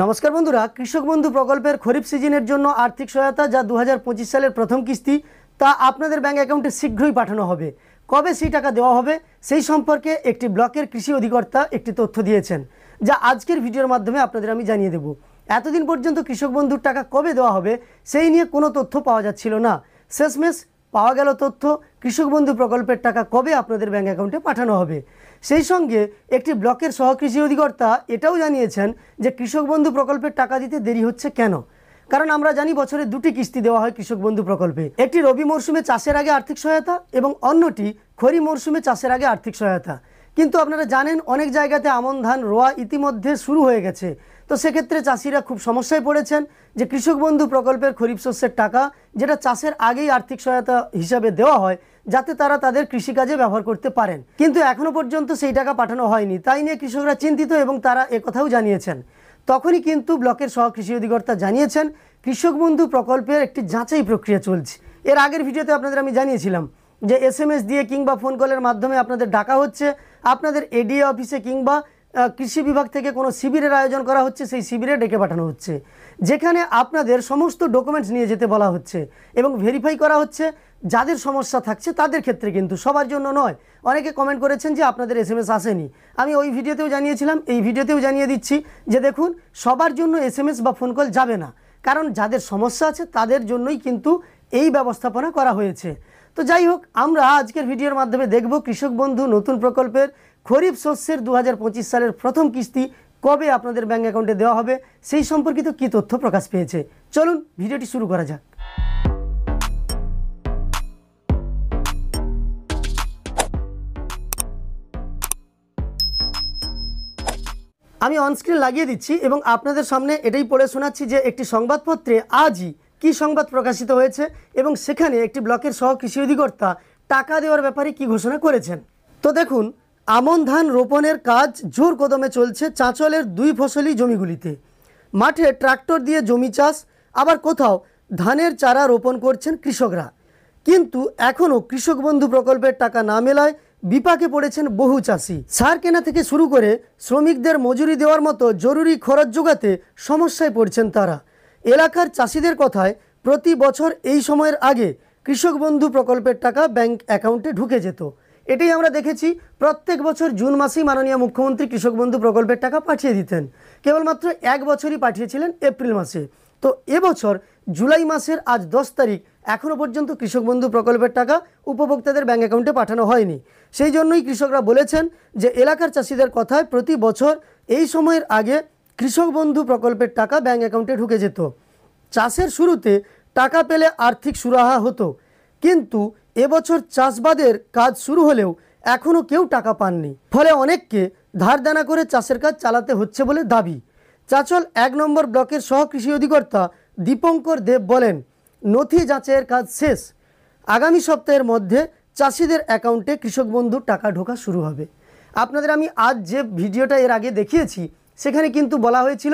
নমস্কার বন্ধুরা, কৃষক বন্ধু প্রকল্পের খরিফ সিজনের জন্য আর্থিক সহায়তা যা 2025 সালের প্রথম কিস্তি তা আপনাদের ব্যাংক অ্যাকাউন্টে শীঘ্রই পাঠানো হবে। কবে সেই টাকা দেওয়া হবে সেই সম্পর্কে একটি ব্লকের কৃষি অধিকর্তা একটি তথ্য দিয়েছেন, যা আজকের ভিডিওর মাধ্যমে আপনাদের আমি জানিয়ে দেব। এতদিন পর্যন্ত কৃষক বন্ধুর টাকা কবে দেওয়া হবে সেই নিয়ে কোনো তথ্য পাওয়া যাচ্ছিল না। শেষমেশ পাওয়া গেল তথ্য, কৃষক বন্ধু প্রকল্পের টাকা কবে আপনাদের ব্যাংক অ্যাকাউন্টে পাঠানো হবে। সেই সঙ্গে একটি ব্লকের সহকৃষি অধিকর্তা এটাও জানিয়েছেন যে কৃষক বন্ধু প্রকল্পের টাকা দিতে দেরি হচ্ছে কেন। কারণ আমরা জানি বছরে দুটি কিস্তি দেওয়া হয় কৃষক বন্ধু প্রকল্পে, একটি রবি মরশুমে চাষের আগে আর্থিক সহায়তা এবং অন্যটি খরিফ মরশুমে চাষের আগে আর্থিক সহায়তা। কিন্তু আপনারা জানেন অনেক জায়গাতে আমন ধান রোয়া ইতিমধ্যে শুরু হয়ে গেছে, তো সেক্ষেত্রে চাষিরা খুব সমস্যায় পড়েছেন যে কৃষক বন্ধু প্রকল্পের খরিফ শস্যের টাকা যেটা চাষের আগেই আর্থিক সহায়তা হিসাবে দেওয়া হয় যাতে তারা তাদের কৃষিকাজে ব্যবহার করতে পারেন, কিন্তু এখনও পর্যন্ত সেই টাকা পাঠানো হয়নি। তাই নিয়ে কৃষকরা চিন্তিত এবং তারা একথাও জানিয়েছেন। তখনই কিন্তু ব্লকের সহকৃষি অধিকর্তা জানিয়েছেন কৃষক বন্ধু প্রকল্পের একটি যাচাই প্রক্রিয়া চলছে। এর আগের ভিডিওতে আপনাদের আমি জানিয়েছিলাম যে SMS দিয়ে কিংবা ফোন কলের মাধ্যমে আপনাদের ডাকা হচ্ছে, আপনাদের এডিএ অফিসে কিংবা কৃষি বিভাগ থেকে কোনো শিবিরের আয়োজন করা হচ্ছে, সেই শিবিরে ডেকে পাঠানো হচ্ছে, যেখানে আপনাদের সমস্ত ডকুমেন্টস নিয়ে যেতে বলা হচ্ছে এবং ভেরিফাই করা হচ্ছে। যাদের সমস্যা থাকছে তাদের ক্ষেত্রে, কিন্তু সবার জন্য নয়। অনেকে কমেন্ট করেছেন যে আপনাদের SMS আসেনি, আমি ওই ভিডিওতেও জানিয়েছিলাম, এই ভিডিওতেও জানিয়ে দিচ্ছি যে দেখুন সবার জন্য SMS বা ফোন কল যাবে না, কারণ যাদের সমস্যা আছে তাদের জন্যই কিন্তু এই ব্যবস্থাপনা করা হয়েছে। তো যাই হোক, আমরা আজকের ভিডিওর মাধ্যমে দেখব কৃষক বন্ধু নতুন প্রকল্পের খরিফ শস্যের 2025 সালের প্রথম কিস্তি কবে আপনাদের ব্যাংক অ্যাকাউন্টে দেওয়া হবে সেই সম্পর্কিত কী তথ্য প্রকাশ পেয়েছে। চলুন ভিডিওটি শুরু করা যাক। আমি অনস্ক্রিন লাগিয়ে দিচ্ছি এবং আপনাদের সামনে এটাই পড়ে শোনাচ্ছি যে একটি সংবাদপত্রে আজই কী সংবাদ প্রকাশিত হয়েছে এবং সেখানে একটি ব্লকের সহকৃষি অধিকর্তা টাকা দেওয়ার ব্যাপারে কী ঘোষণা করেছেন। তো দেখুন, আমন ধান রোপণের কাজ জোর কদমে চলছে চাঁচলের 2 ফসলি জমিগুলিতে। মাঠে ট্রাক্টর দিয়ে জমি চাষ, আবার কোথাও ধানের চারা রোপণ করছেন কৃষকরা। কিন্তু এখনও কৃষক বন্ধু প্রকল্পের টাকা না মেলায় বিপাকে পড়েছেন বহু চাষি। সার কেনা থেকে শুরু করে শ্রমিকদের মজুরি দেওয়ার মতো জরুরি খরচ জোগাতে সমস্যায় পড়ছেন তারা। এলাকার চাষিদের কথায় প্রতি বছর এই সময়ের আগে কৃষক বন্ধু প্রকল্পের টাকা ব্যাংক অ্যাকাউন্টে ঢুকে যেত। এটাই আমরা দেখেছি, প্রত্যেক বছর জুন মাসেই মাননীয় মুখ্যমন্ত্রী কৃষক বন্ধু প্রকল্পের টাকা পাঠিয়ে দিতেন। কেবলমাত্র এক বছরই পাঠিয়েছিলেন এপ্রিল মাসে। তো এবছর জুলাই মাসের আজ 10 তারিখ এখনও পর্যন্ত কৃষক বন্ধু প্রকল্পের টাকা উপভোক্তাদের ব্যাংক অ্যাকাউন্টে পাঠানো হয়নি। সেই জন্যই কৃষকরা বলেছেন যে এলাকার চাষিদের কথায় প্রতি বছর এই সময়ের আগে কৃষক বন্ধু প্রকল্পের টাকা ব্যাংক অ্যাকাউন্টে ঢুকে যেত। চাষের শুরুতে টাকা পেলে আর্থিক সুরাহা হতো, কিন্তু এবছর চাষবাদের কাজ শুরু হলেও এখনও কেউ টাকা পাননি। ফলে অনেককে ধার দেনা করে চাষের কাজ চালাতে হচ্ছে বলে দাবি। চাঁচল 1 নম্বর ব্লকের সহকৃষি অধিকর্তা দীপঙ্কর দেব বলেন, নথি যাচাইয়ের কাজ শেষ, আগামী সপ্তাহের মধ্যে চাষিদের অ্যাকাউন্টে কৃষক বন্ধুর টাকা ঢোকা শুরু হবে। আপনাদের আমি আজ যে ভিডিওটা এর আগে দেখিয়েছি সেখানে কিন্তু বলা হয়েছিল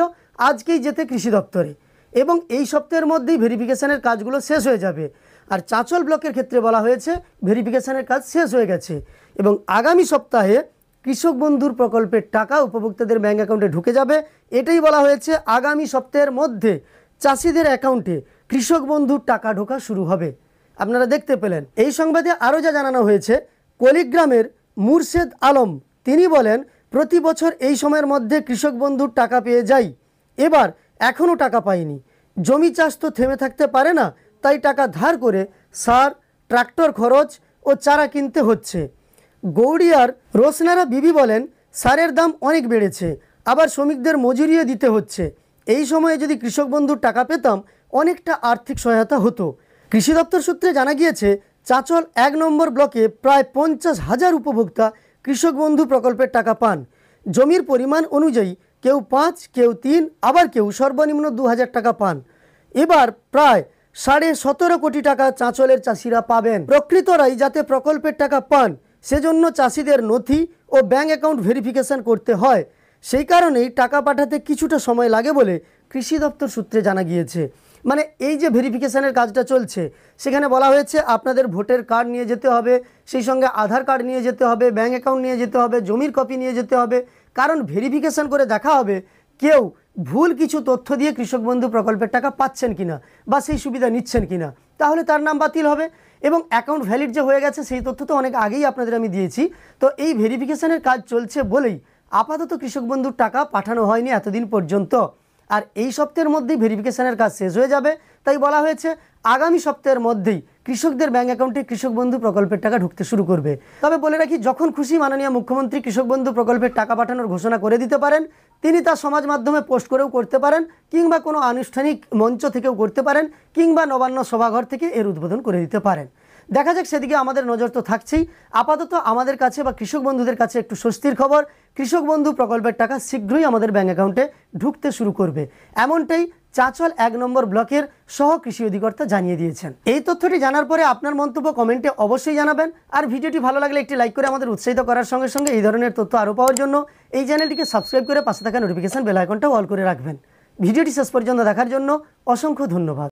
আজকেই যেতে কৃষি দপ্তরে এবং এই সপ্তাহের মধ্যেই ভেরিফিকেশানের কাজগুলো শেষ হয়ে যাবে। আর চাঁচল ব্লকের ক্ষেত্রে বলা হয়েছে ভেরিফিকেশানের কাজ শেষ হয়ে গেছে এবং আগামী সপ্তাহে কৃষক বন্ধুর প্রকল্পের টাকা উপভোক্তাদের ব্যাংক অ্যাকাউন্টে ঢুকে যাবে। এটাই বলা হয়েছে, আগামী সপ্তাহের মধ্যে চাষিদের অ্যাকাউন্টে কৃষক বন্ধুর টাকা ঢোকা শুরু হবে। আপনারা দেখতে পেলেন। এই সংবাদে আরও যা জানানো হয়েছে, কলিগ্রামের মুর্শেদ আলম তিনি বলেন, প্রতি বছর এই সময়ের মধ্যে কৃষক বন্ধুর টাকা পেয়ে যাই, এবার এখনও টাকা পাইনি। জমি চাষ তো থেমে থাকতে পারে না, তাই টাকা ধার করে সার, ট্রাক্টর খরচ ও চারা কিনতে হচ্ছে। গৌড়িয়ার রোশনারা বিবি বলেন, সারের দাম অনেক বেড়েছে, আবার শ্রমিকদের মজুরিও দিতে হচ্ছে। এই সময়ে যদি কৃষক বন্ধুর টাকা পেতাম অনেকটা আর্থিক সহায়তা হতো। কৃষি দপ্তর সূত্রে জানা গিয়েছে চাঁচল 1 নম্বর ব্লকে প্রায় 50,000 উপভোক্তা কৃষক বন্ধু প্রকল্পের টাকা পান। জমির পরিমাণ অনুযায়ী কেউ 5, কেউ 3, আবার কেউ সর্বনিম্ন 2,000 টাকা পান। এবার প্রায় 17.5 কোটি টাকা চাঁচলের চাষিরা পাবেন। প্রকৃতরাই যাতে প্রকল্পের টাকা পান সেজন্য চাষিদের নথি ও ব্যাংক অ্যাকাউন্ট ভেরিফিকেশন করতে হয়। সেই কারণেই টাকা পাঠাতে কিছুটা সময় লাগে বলে কৃষি দপ্তর সূত্রে জানা গিয়েছে। মানে এই যে ভেরিফিকেশানের কাজটা চলছে সেখানে বলা হয়েছে আপনাদের ভোটার কার্ড নিয়ে যেতে হবে, সেই সঙ্গে আধার কার্ড নিয়ে যেতে হবে, ব্যাংক অ্যাকাউন্ট নিয়ে যেতে হবে, জমির কপি নিয়ে যেতে হবে, কারণ ভেরিফিকেশান করে দেখা হবে কেউ ভুল কিছু তথ্য দিয়ে কৃষক বন্ধু প্রকল্পের টাকা পাচ্ছেন কিনা বা সেই সুবিধা নিচ্ছেন কিনা, তাহলে তার নাম বাতিল হবে। এবং অ্যাকাউন্ট ভ্যালিড যে হয়ে গেছে সেই তথ্য তো অনেক আগেই আপনাদের আমি দিয়েছি। তো এই ভেরিফিকেশনের কাজ চলছে বলেই আপাতত কৃষক বন্ধুর টাকা পাঠানো হয়নি এতদিন পর্যন্ত। আর এই সপ্তাহের মধ্যেই ভেরিফিকেশনের কাজ শেষ হয়ে যাবে, তাই বলা হয়েছে আগামী সপ্তাহের মধ্যেই কৃষকদের ব্যাঙ্ক অ্যাকাউন্টে কৃষক বন্ধু প্রকল্পের টাকা ঢুকতে শুরু করবে। তবে বলে রাখি, যখন খুশি মাননীয় মুখ্যমন্ত্রী কৃষক বন্ধু প্রকল্পের টাকা পাঠানোর ঘোষণা করে দিতে পারেন। তিনি তা সমাজ মাধ্যমে পোস্ট করেও করতে পারেন, কিংবা কোনো আনুষ্ঠানিক মঞ্চ থেকেও করতে পারেন, কিংবা নবান্ন সভাঘর থেকে এর উদ্বোধন করে দিতে পারেন। দেখা যাক, সেদিকে আমাদের নজর তো থাকছেই। আপাতত আমাদের কাছে বা কৃষক বন্ধুদের কাছে একটু স্বস্তির খবর, কৃষক বন্ধু প্রকল্পের টাকা শীঘ্রই আমাদের ব্যাঙ্ক অ্যাকাউন্টে ঢুকতে শুরু করবে, এমনটাই চাঁচল 1 নম্বর ব্লকের সহ কৃষি অধিকর্তা জানিয়ে দিয়েছেন। এই তথ্যটি জানার পরে আপনার মন্তব্য কমেন্টে অবশ্যই জানাবেন। আর ভিডিওটি ভালো লাগলে একটি লাইক করে আমাদের উৎসাহিত করার সঙ্গে সঙ্গে এই ধরনের তথ্য আরও পাওয়ার জন্য এই চ্যানেলটিকে সাবস্ক্রাইব করে পাশে থাকা নোটিফিকেশন বেল আইকনটা অল করে রাখবেন। ভিডিওটি শেষ পর্যন্ত দেখার জন্য অসংখ্য ধন্যবাদ।